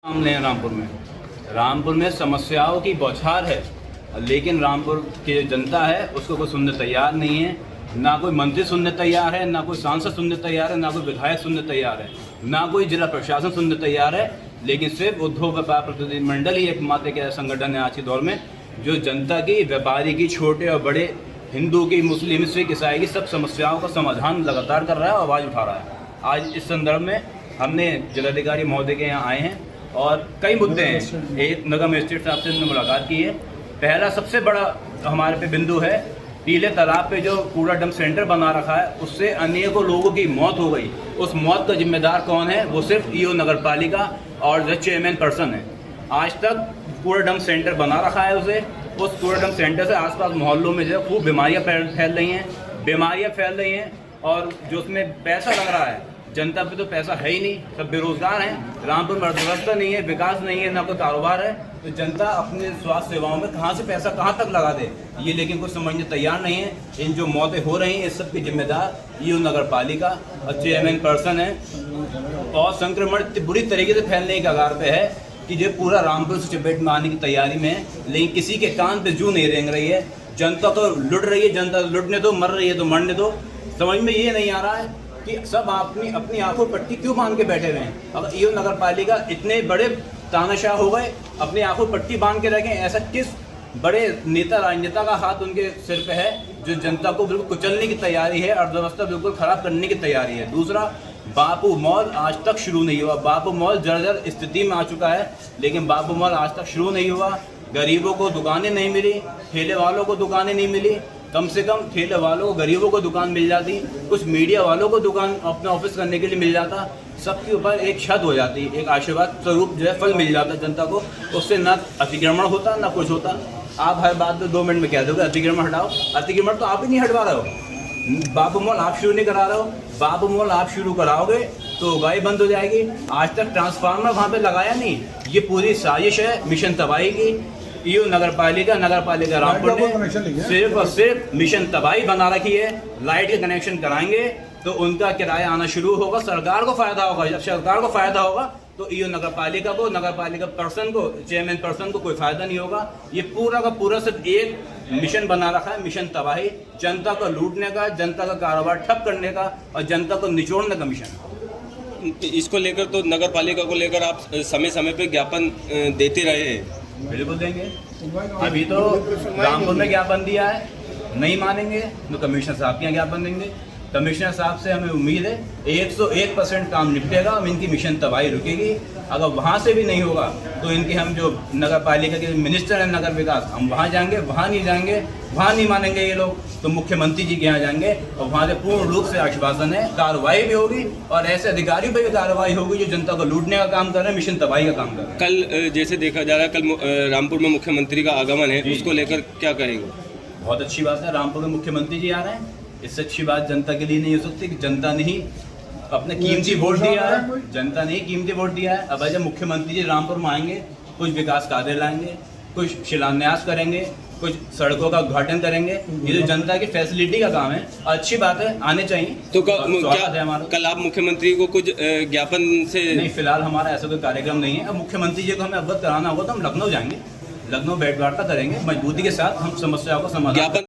मामले हैं रामपुर में समस्याओं की बौछार है, लेकिन रामपुर की जनता है उसको कोई सुनने तैयार नहीं है। ना कोई मंत्री सुनने तैयार है, ना कोई सांसद सुनने तैयार है, ना कोई विधायक सुनने तैयार है, ना कोई जिला प्रशासन सुनने तैयार है। लेकिन सिर्फ उद्योग व्यापार प्रतिनिधिमंडल ही एकमात्र एक संगठन है आज के दौर में जो जनता की, व्यापारी की, छोटे और बड़े, हिंदू की, मुस्लिम, सिख, ईसाई की सब समस्याओं का समाधान लगातार कर रहा है और आवाज़ उठा रहा है। आज इस संदर्भ में हमने जिलाधिकारी महोदय के यहाँ आए हैं और कई मुद्दे हैं। एक नगर मजिस्ट्रेट साहब से हमने मुलाकात की है। पहला सबसे बड़ा हमारे पे बिंदु है पीले तालाब पे जो कूड़ा डंप सेंटर बना रखा है, उससे अनेकों लोगों की मौत हो गई। उस मौत का जिम्मेदार कौन है? वो सिर्फ ईओ नगर पालिका और जो चेयरमैन पर्सन है। आज तक कूड़ा डंप सेंटर बना रखा है उस कूड़ा डंप सेंटर से आसपास मोहल्लों में जो खूब बीमारियाँ फैल रही हैं और जो उसमें पैसा लग रहा है, जनता पे तो पैसा है ही नहीं, सब बेरोजगार हैं। रामपुर में अर्थव्यवस्था नहीं है, विकास नहीं है, ना कोई कारोबार है, तो जनता अपने स्वास्थ्य सेवाओं में कहाँ से पैसा कहाँ तक लगा दे, ये लेकिन कुछ समझने तैयार नहीं है। इन जो मौतें हो रही हैं इस सब की जिम्मेदार ईओ नगर पालिका और चेयरमैन पर्सन है। और संक्रमण इतनी बुरी तरीके से फैलने के कगार पे है कि जो पूरा रामपुर से चपेट में आने की तैयारी में है, लेकिन किसी के कान पे जू नहीं रेंग रही है। जनता तो लुट रही है, जनता लुटने दो, मर रही है तो मरने दो। समझ में ये नहीं आ रहा है कि सब अपनी आंखों पट्टी क्यों बांध के बैठे हुए हैं। अगर ईओ नगर पालिका इतने बड़े तानाशाह हो गए, अपनी आंखों पट्टी बांध के रखें, ऐसा किस बड़े नेता राजनेता का हाथ उनके सिर पे है जो जनता को बिल्कुल कुचलने की तैयारी है, अर्थव्यवस्था बिल्कुल खराब करने की तैयारी है। दूसरा, बापू मॉल आज तक शुरू नहीं हुआ। बापू मॉल जर्जर स्थिति में आ चुका है, लेकिन बापू मॉल आज तक शुरू नहीं हुआ। गरीबों को दुकानें नहीं मिली, ठेले वालों को दुकानें नहीं मिली। कम से कम ठेले वालों को, गरीबों को दुकान मिल जाती, कुछ मीडिया वालों को दुकान अपना ऑफिस करने के लिए मिल जाता, सबके ऊपर एक छत हो जाती, एक आशीर्वाद स्वरूप जो है फल मिल जाता जनता को। उससे ना अतिक्रमण होता ना कुछ होता। आप हर बात में 2 मिनट में कह दोगे अतिक्रमण हटाओ, अतिक्रमण तो आप ही नहीं हटवा रहे हो। बापू मॉल आप शुरू नहीं करा रहे हो। बापू मॉल आप शुरू कराओगे तो उगाई बंद हो जाएगी। आज तक ट्रांसफार्मर वहाँ पे लगाया नहीं। ये पूरी साजिश है मिशन तबाही की। ईओ नगर पालिका रामपुर ने सिर्फ और सिर्फ मिशन तबाही बना रखी है। लाइट के कनेक्शन कराएंगे तो उनका किराया आना शुरू होगा, सरकार को फायदा होगा। जब सरकार को फायदा होगा तो ईओ नगर पालिका पर्सन को, चेयरमैन पर्सन को कोई फायदा नहीं होगा। ये पूरा का पूरा सिर्फ एक मिशन बना रखा है, मिशन तबाही, जनता को लूटने का, जनता का कारोबार ठप करने का और जनता को निचोड़ने का मिशन। इसको लेकर तो नगर पालिका को लेकर आप समय समय पे ज्ञापन देते रहे हैं। बिल्कुल देंगे। अभी तो रामपुर में ज्ञापन दिया है, नहीं मानेंगे तो कमिश्नर साहब के यहाँ ज्ञापन देंगे। कमिश्नर साहब से हमें उम्मीद है 101% काम निपटेगा, इनकी मिशन तबाही रुकेगी। अगर वहाँ से भी नहीं होगा तो इनके हम जो नगर पालिका के मिनिस्टर हैं नगर विकास, हम वहाँ जाएंगे। वहाँ नहीं मानेंगे ये लोग तो मुख्यमंत्री जी के यहाँ जाएंगे और वहाँ से पूर्ण रूप से आश्वासन है कार्रवाई भी होगी और ऐसे अधिकारी पर भी कार्रवाई होगी जो जनता को लूटने का काम कर रहे हैं, मिशन तबाही का काम कर रहे हैं। कल जैसे देखा जा रहा है, कल रामपुर में मुख्यमंत्री का आगमन है, उसको लेकर क्या कहेंगे? बहुत अच्छी बात है, रामपुर में मुख्यमंत्री जी आ रहे हैं। इससे अच्छी बात जनता के लिए नहीं हो सकती कि जनता ने ही अपने कीमती वोट दिया है। जनता ने ही कीमती वोट दिया है। अब जब मुख्यमंत्री जी रामपुर में आएंगे, कुछ विकास कार्य लाएंगे, कुछ शिलान्यास करेंगे, कुछ सड़कों का उद्घाटन करेंगे। ये जो जनता की फैसिलिटी का काम है, अच्छी बात है, आने चाहिए। तो कल आप मुख्यमंत्री को कुछ ज्ञापन से? नहीं, फिलहाल हमारा ऐसा कोई कार्यक्रम नहीं है। अब मुख्यमंत्री जी को हमें अवगत कराना होगा तो हम लखनऊ जाएंगे, लखनऊ बैठ वार्ता करेंगे, मजबूती के साथ हम समस्याओं का समाधान।